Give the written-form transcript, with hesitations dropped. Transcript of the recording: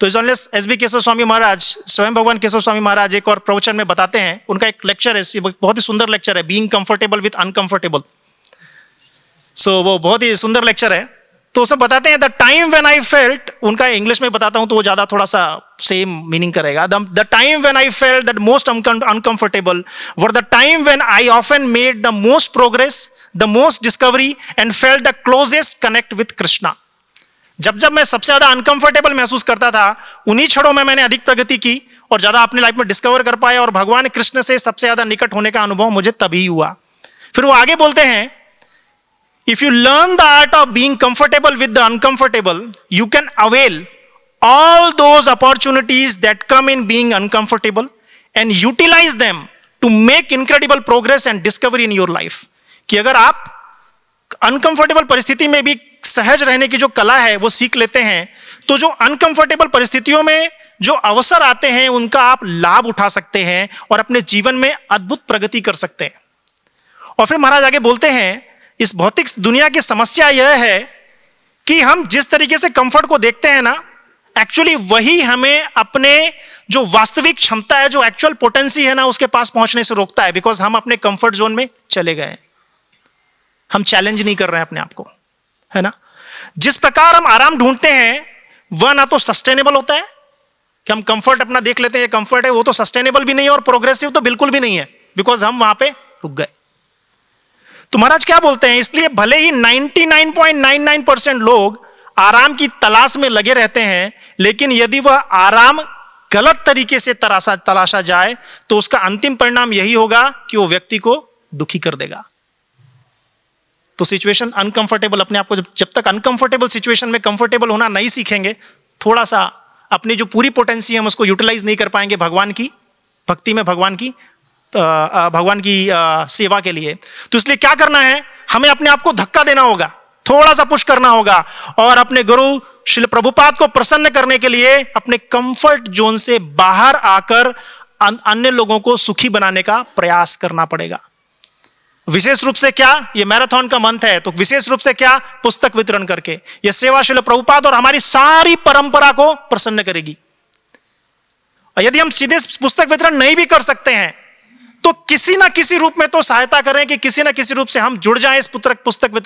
तो journalist S.B.. Keshav Swami Maharaj, स्वयं भगवान केशव स्वामी महाराज एक और प्रवचन में बताते हैं, उनका एक लेक्चर है, बहुत ही सुंदर लेक्चर है, बीइंग कंफर्टेबल विथ अनकंफर्टेबल। सो वो बहुत ही सुंदर लेक्चर है। तो सब बताते हैं the time when I felt, उनका इंग्लिश में बताता हूं तो वो ज्यादा थोड़ा सा सेम मीनिंग करेगा। The time when I felt that most uncomfortable were the time when I often made the most progress, the most discovery and felt the closest connect with Krishna. जब जब मैं सबसे ज्यादा अनकंफर्टेबल महसूस करता था, उन्हीं क्षणों में मैंने अधिक प्रगति की और ज्यादा अपनी लाइफ में डिस्कवर कर पाया, और भगवान कृष्ण से सबसे ज्यादा निकट होने का अनुभव मुझे तभी हुआ। फिर वो आगे बोलते हैं, if you learn the art of being comfortable with the uncomfortable, you can avail all those opportunities that come in being uncomfortable and utilize them to make incredible progress and discovery in your life। कि अगर आप uncomfortable परिस्थिति में भी सहज रहने की जो कला है वो सीख लेते हैं, तो जो अनकंफर्टेबल परिस्थितियों में जो अवसर आते हैं उनका आप लाभ उठा सकते हैं और अपने जीवन में अद्भुत प्रगति कर सकते हैं। और फिर महाराज आगे बोलते हैं, इस भौतिक दुनिया की समस्या यह है कि हम जिस तरीके से कंफर्ट को देखते हैं ना, एक्चुअली वही हमें अपने जो वास्तविक क्षमता है, जो एक्चुअल पोटेंसी है ना, उसके पास पहुंचने से रोकता है। बिकॉज हम अपने कंफर्ट जोन में चले गए, हम चैलेंज नहीं कर रहे हैं अपने आप को, है ना। जिस प्रकार हम आराम ढूंढते हैं वह ना तो सस्टेनेबल होता है, कि हम कंफर्ट अपना देख लेते हैं कंफर्ट है, वो तो सस्टेनेबल भी नहीं है और प्रोग्रेसिव तो बिल्कुल भी नहीं है, बिकॉज हम वहां पे रुक गए। तो महाराज क्या बोलते हैं, इसलिए भले ही 99.99% लोग आराम की तलाश में लगे रहते हैं, लेकिन यदि वह आराम गलत तरीके से तलाशा जाए तो उसका अंतिम परिणाम यही होगा कि वो व्यक्ति को दुखी कर देगा। तो सिचुएशन अनकंफर्टेबल, अपने आप को जब तक अनकंफर्टेबल सिचुएशन में कंफर्टेबल होना नहीं सीखेंगे, थोड़ा सा अपनी जो पूरी पोटेंसी है हम उसको यूटिलाइज नहीं कर पाएंगे भगवान की भक्ति में, भगवान की सेवा के लिए। तो इसलिए क्या करना है, हमें अपने आप को धक्का देना होगा, थोड़ा सा पुश करना होगा, और अपने गुरु श्रील प्रभुपाद को प्रसन्न करने के लिए अपने कंफर्ट जोन से बाहर आकर अन्य लोगों को सुखी बनाने का प्रयास करना पड़ेगा। विशेष रूप से क्या, ये मैराथन का मंत्र है, तो विशेष रूप से क्या, पुस्तक वितरण करके। यह सेवा श्रील प्रभुपाद और हमारी सारी परंपरा को प्रसन्न करेगी। और यदि हम सीधे पुस्तक वितरण नहीं भी कर सकते हैं तो किसी ना किसी रूप में तो सहायता करें कि किसी ना किसी रूप से हम जुड़ जाएं इस पुस्तक वितरण